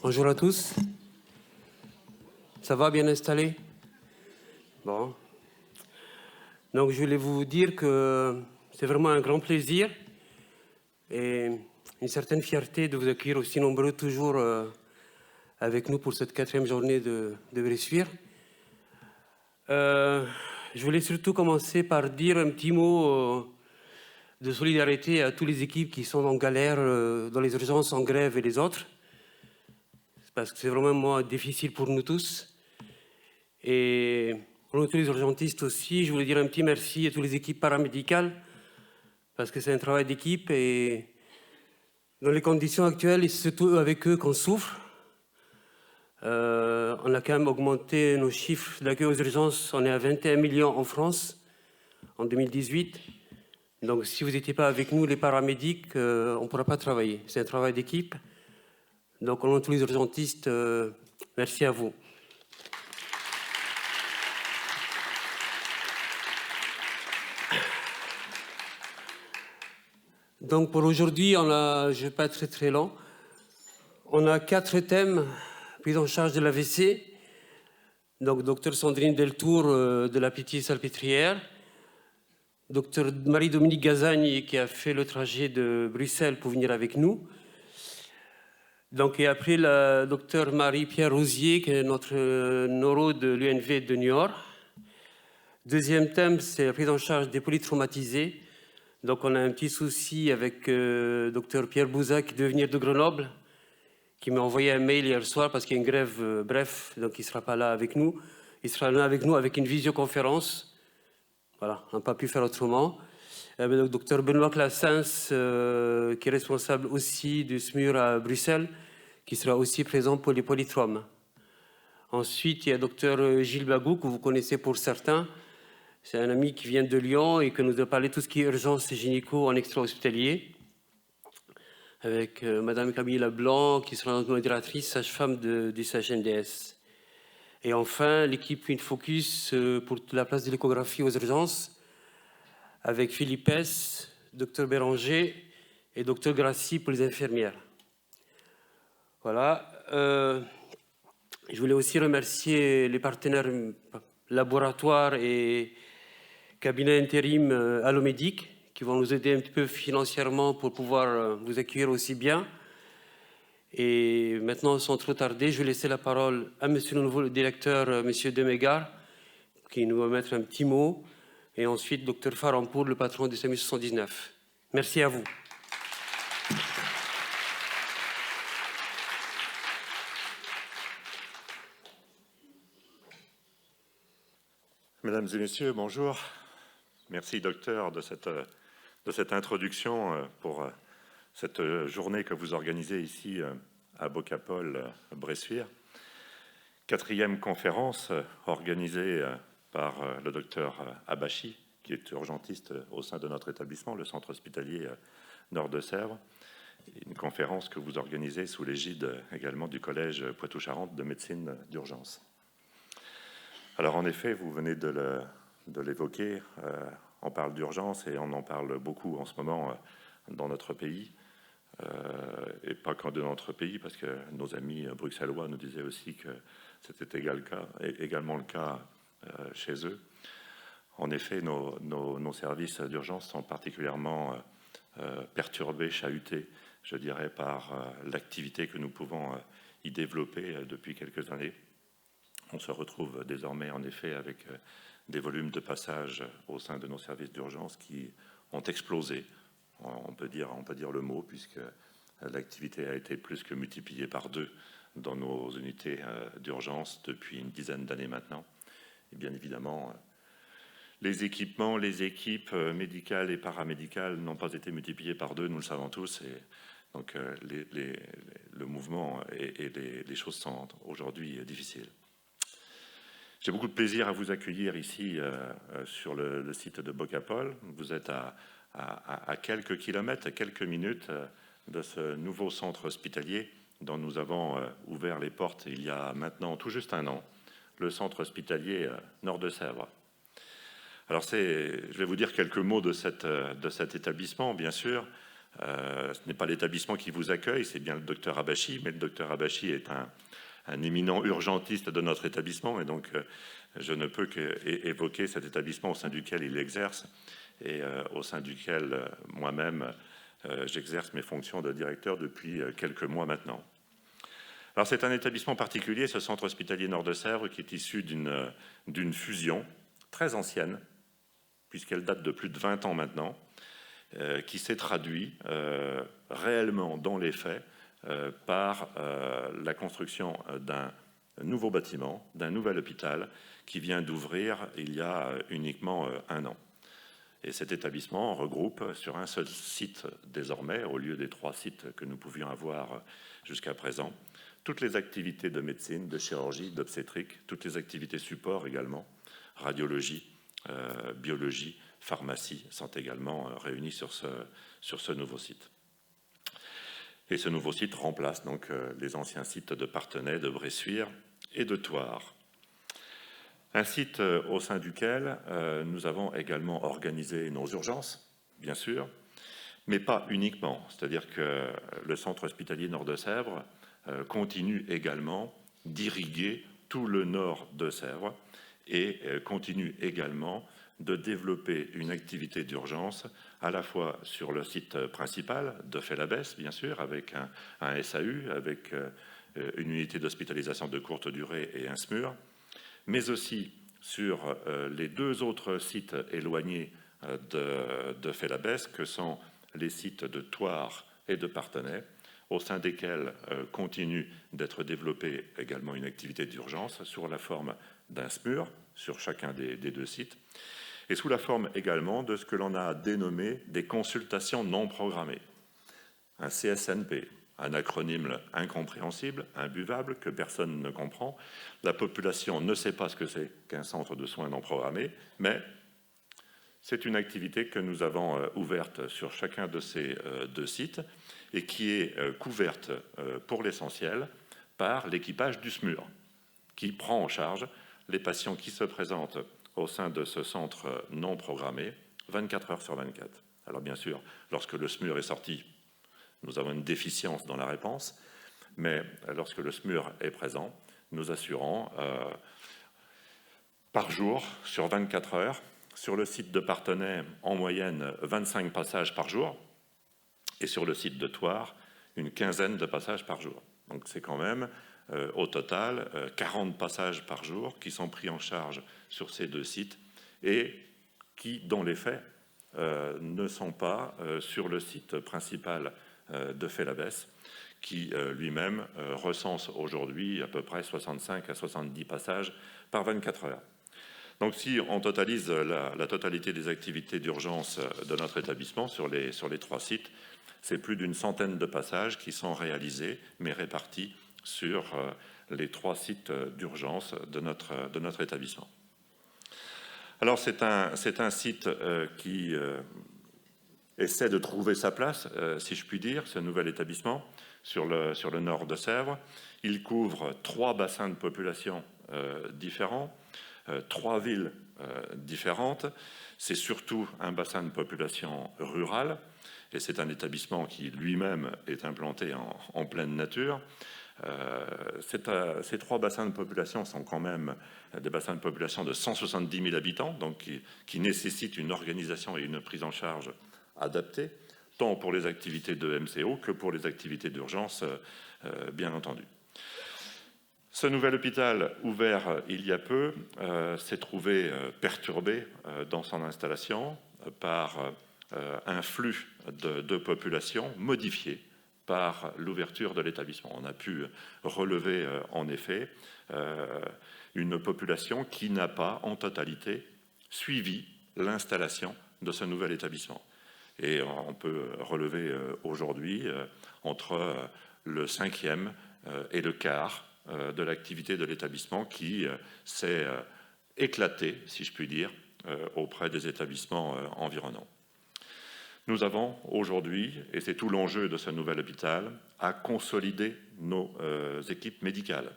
Bonjour à tous. Ça va, bien installé? Bon. Donc, je voulais vous dire que c'est vraiment un grand plaisir et une certaine fierté de vous accueillir aussi nombreux toujours avec nous pour cette 4e journée de Bressuire. Je voulais surtout commencer par dire un petit mot de solidarité à toutes les équipes qui sont en galère dans les urgences, en grève et les autres. Parce que c'est vraiment difficile pour nous tous. Et pour tous les urgentistes aussi, je voulais dire un petit merci à toutes les équipes paramédicales, parce que c'est un travail d'équipe et dans les conditions actuelles, et surtout avec eux qu'on souffre. On a quand même augmenté nos chiffres d'accueil aux urgences, on est à 21 millions en France en 2018. Donc si vous n'étiez pas avec nous, les paramédics, on ne pourra pas travailler. C'est un travail d'équipe. Donc au nom de tous les urgentistes, merci à vous. Donc pour aujourd'hui, je ne vais pas être très long. On a 4 thèmes, prise en charge de l'AVC. Donc docteur Sandrine Deltour de la Pitié-Salpêtrière, docteur Marie-Dominique Gazagni qui a fait le trajet de Bruxelles pour venir avec nous. Donc, et après la docteur Marie-Pierre Rosier qui est notre neuro de l'UNV de Niort. Deuxième thème, c'est la prise en charge des polytraumatisés. Donc on a un petit souci avec docteur Pierre Bouzat qui devait venir de Grenoble, qui m'a envoyé un mail hier soir parce qu'il y a une grève, bref, donc il ne sera pas là avec nous. Il sera là avec nous avec une visioconférence. Voilà, on n'a pas pu faire autrement. Le docteur Benoît Classens, qui est responsable aussi du SMUR à Bruxelles, qui sera aussi présent pour les polytraumes. Ensuite, il y a docteur Gilles Bagou, que vous connaissez pour certains. C'est un ami qui vient de Lyon et qui nous a parlé de tout ce qui est urgence gynéco en extra-hospitalier. Avec Madame Camille Leblanc, qui sera notre modératrice, sage-femme du CHNDS. Et enfin, l'équipe InFocus pour la place de l'échographie aux urgences, avec Philippe S, Dr Béranger et Dr Grassi pour les infirmières. Voilà. Je voulais aussi remercier les partenaires laboratoires et cabinets intérim Allomédic, qui vont nous aider un petit peu financièrement pour pouvoir vous accueillir aussi bien. Et maintenant, sans trop tarder, je vais laisser la parole à monsieur le nouveau directeur, monsieur Demégard, qui nous va mettre un petit mot, et ensuite docteur Farampour, le patron du SAMU 79. Merci à vous. Mesdames et messieurs, bonjour. Merci, docteur, de cette introduction pour cette journée que vous organisez ici à Bocapol, Bressuire. 4e conférence organisée par le docteur Abachi, qui est urgentiste au sein de notre établissement, le centre hospitalier Nord de Sèvres. Une conférence que vous organisez sous l'égide également du Collège Poitou-Charentes de médecine d'urgence. Alors en effet, vous venez de l'évoquer, on parle d'urgence et on en parle beaucoup en ce moment dans notre pays, et pas que de notre pays, parce que nos amis bruxellois nous disaient aussi que c'était également le cas chez eux. En effet, nos services d'urgence sont particulièrement perturbés, chahutés, je dirais, par l'activité que nous pouvons y développer depuis quelques années. On se retrouve désormais, en effet, avec des volumes de passage au sein de nos services d'urgence qui ont explosé. On peut dire le mot, puisque l'activité a été plus que multipliée par 2 dans nos unités d'urgence depuis une dizaine d'années maintenant. Et bien évidemment, les équipements, les équipes médicales et paramédicales n'ont pas été multipliés par 2, nous le savons tous. Et donc, le mouvement et les choses sont aujourd'hui difficiles. J'ai beaucoup de plaisir à vous accueillir ici sur le site de Bocapol. Vous êtes à quelques kilomètres, à quelques minutes de ce nouveau centre hospitalier dont nous avons ouvert les portes il y a maintenant tout juste 1 an, le centre hospitalier Nord de Sèvres. Alors je vais vous dire quelques mots de cet établissement, bien sûr. Ce n'est pas l'établissement qui vous accueille, c'est bien le docteur Abachi, mais le docteur Abachi est un éminent urgentiste de notre établissement, et donc je ne peux qu'évoquer cet établissement au sein duquel il exerce et au sein duquel moi-même j'exerce mes fonctions de directeur depuis quelques mois maintenant. Alors c'est un établissement particulier, ce centre hospitalier Nord de Sèvres, qui est issu d'une fusion très ancienne, puisqu'elle date de plus de 20 ans maintenant, qui s'est traduit réellement dans les faits par la construction d'un nouveau bâtiment, d'un nouvel hôpital qui vient d'ouvrir il y a uniquement 1 an. Et cet établissement regroupe sur un seul site désormais, au lieu des 3 sites que nous pouvions avoir jusqu'à présent, toutes les activités de médecine, de chirurgie, d'obstétrique, toutes les activités support également, radiologie, biologie, pharmacie, sont également réunies sur ce nouveau site. Et ce nouveau site remplace donc les anciens sites de Parthenay, de Bressuire et de Thouars. Un site au sein duquel nous avons également organisé nos urgences, bien sûr, mais pas uniquement. C'est-à-dire que le centre hospitalier Nord de Sèvres continue également d'irriguer tout le nord de Sèvres et continue également de développer une activité d'urgence à la fois sur le site principal de Fay-l'Abbesse, bien sûr, avec un SAU, avec une unité d'hospitalisation de courte durée et un SMUR, mais aussi sur les 2 autres sites éloignés de Fay-l'Abbesse, que sont les sites de Thouars et de Parthenay, au sein desquels continue d'être développée également une activité d'urgence sous la forme d'un SMUR sur chacun des 2 sites, et sous la forme également de ce que l'on a dénommé des consultations non programmées. Un CSNP, un acronyme incompréhensible, imbuvable, que personne ne comprend. La population ne sait pas ce que c'est qu'un centre de soins non programmés, mais c'est une activité que nous avons ouverte sur chacun de ces 2 sites et qui est couverte pour l'essentiel par l'équipage du SMUR, qui prend en charge les patients qui se présentent au sein de ce centre non programmé 24 heures sur 24. Alors bien sûr, lorsque le SMUR est sorti, nous avons une déficience dans la réponse, mais lorsque le SMUR est présent, nous assurons par jour, sur 24 heures, sur le site de Parthenay, en moyenne 25 passages par jour, et sur le site de Thouars, une quinzaine de passages par jour. Donc c'est quand même, au total, 40 passages par jour qui sont pris en charge sur ces 2 sites et qui, dans les faits, ne sont pas sur le site principal de Fay-l'Abbesse, qui lui-même recense aujourd'hui à peu près 65 à 70 passages par 24 heures. Donc si on totalise la totalité des activités d'urgence de notre établissement sur les 3 sites, c'est plus d'une centaine de passages qui sont réalisés, mais répartis sur les 3 sites d'urgence de notre établissement. Alors c'est un site qui essaie de trouver sa place, si je puis dire, ce nouvel établissement sur le nord de Sèvres. Il couvre 3 bassins de population différents, 3 villes différentes. C'est surtout un bassin de population rural, et c'est un établissement qui lui-même est implanté en pleine nature. Ces 3 bassins de population sont quand même des bassins de population de 170 000 habitants, donc qui nécessitent une organisation et une prise en charge adaptée, tant pour les activités de MCO que pour les activités d'urgence, bien entendu. Ce nouvel hôpital, ouvert il y a peu, s'est trouvé perturbé dans son installation par un flux de population modifié par l'ouverture de l'établissement. On a pu relever en effet une population qui n'a pas en totalité suivi l'installation de ce nouvel établissement. Et on peut relever aujourd'hui entre le 5e et le quart de l'activité de l'établissement qui s'est éclatée, si je puis dire, auprès des établissements environnants. Nous avons aujourd'hui, et c'est tout l'enjeu de ce nouvel hôpital, à consolider nos équipes médicales,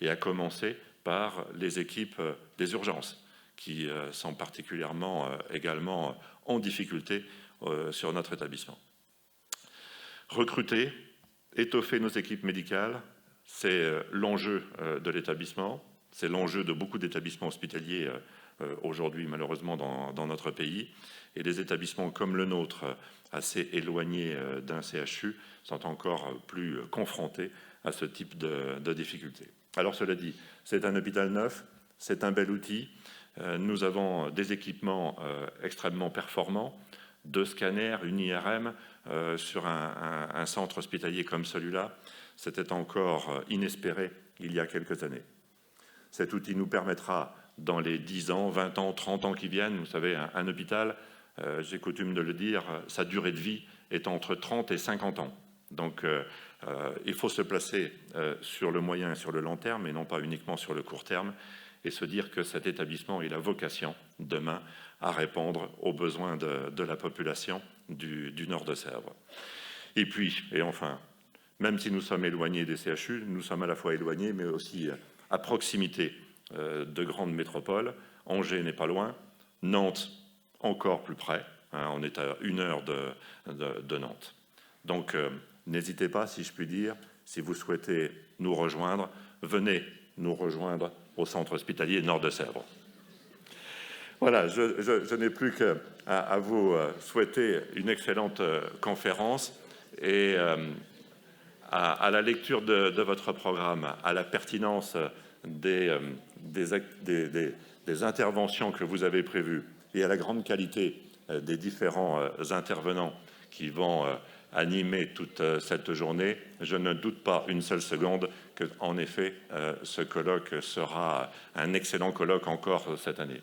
et à commencer par les équipes des urgences, qui sont particulièrement également en difficulté sur notre établissement. Recruter, étoffer nos équipes médicales, c'est l'enjeu de l'établissement, c'est l'enjeu de beaucoup d'établissements hospitaliers aujourd'hui malheureusement dans notre pays. Et les établissements comme le nôtre, assez éloignés d'un CHU, sont encore plus confrontés à ce type de difficultés. Alors cela dit, c'est un hôpital neuf, c'est un bel outil. Nous avons des équipements extrêmement performants, 2 scanners, une IRM sur un centre hospitalier comme celui-là. C'était encore inespéré il y a quelques années. Cet outil nous permettra, dans les 10 ans, 20 ans, 30 ans qui viennent, vous savez, un hôpital, j'ai coutume de le dire, sa durée de vie est entre 30 et 50 ans. Donc, il faut se placer sur le moyen et sur le long terme, et non pas uniquement sur le court terme, et se dire que cet établissement a la vocation, demain, à répondre aux besoins de la population du Nord de Sèvres. Et puis, et enfin, même si nous sommes éloignés des CHU, nous sommes à la fois éloignés, mais aussi à proximité de grandes métropoles. Angers n'est pas loin, Nantes encore plus près, hein, on est à 1 heure de Nantes. Donc, n'hésitez pas, si je puis dire, si vous souhaitez nous rejoindre, venez nous rejoindre au centre hospitalier Nord de Sèvres. Voilà, je n'ai plus qu'à vous souhaiter une excellente conférence et à la lecture de votre programme, à la pertinence des interventions que vous avez prévues et à la grande qualité des différents intervenants qui vont animer toute cette journée, je ne doute pas une seule seconde qu'en effet, ce colloque sera un excellent colloque encore cette année.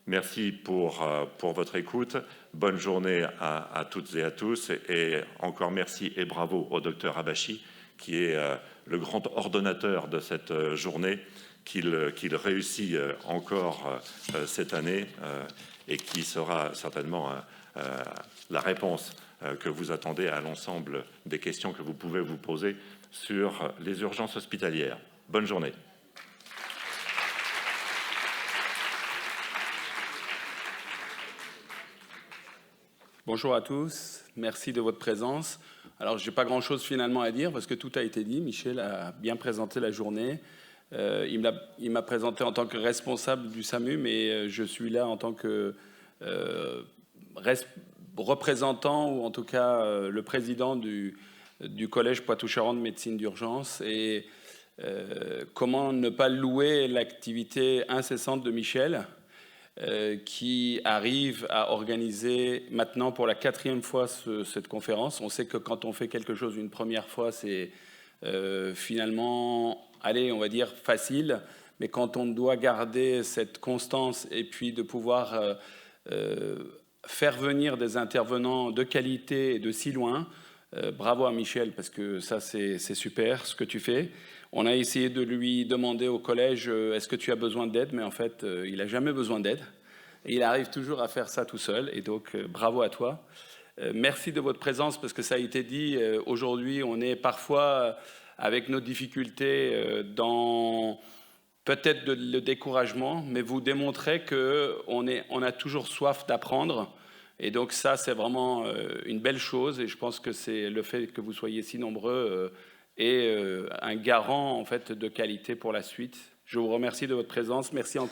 Merci pour votre écoute. Bonne journée à toutes et à tous. Et encore merci et bravo au docteur Habachi, qui est le grand ordonnateur de cette journée, qu'il réussit encore cette année et qui sera certainement la réponse que vous attendez à l'ensemble des questions que vous pouvez vous poser sur les urgences hospitalières. Bonne journée. Bonjour à tous, merci de votre présence. Alors, je n'ai pas grand-chose finalement à dire parce que tout a été dit. Michel a bien présenté la journée. Il m'a présenté en tant que responsable du SAMU, mais je suis là en tant que représentant, ou en tout cas le président du Collège Poitou-Charentes Médecine d'Urgence. Et comment ne pas louer l'activité incessante de Michel, qui arrive à organiser maintenant pour la 4e fois cette conférence. On sait que quand on fait quelque chose une première fois, c'est finalement, allez, on va dire facile, mais quand on doit garder cette constance et puis de pouvoir faire venir des intervenants de qualité et de si loin, bravo à Michel, parce que ça c'est super ce que tu fais. On a essayé de lui demander au collège est-ce que tu as besoin d'aide, mais en fait il n'a jamais besoin d'aide et il arrive toujours à faire ça tout seul, et donc bravo à toi. Merci de votre présence, parce que ça a été dit, aujourd'hui on est parfois avec nos difficultés dans peut-être le découragement, mais vous démontrez qu'on a toujours soif d'apprendre. Et donc ça, c'est vraiment une belle chose, et je pense que c'est le fait que vous soyez si nombreux et un garant en fait de qualité pour la suite. Je vous remercie de votre présence. Merci encore.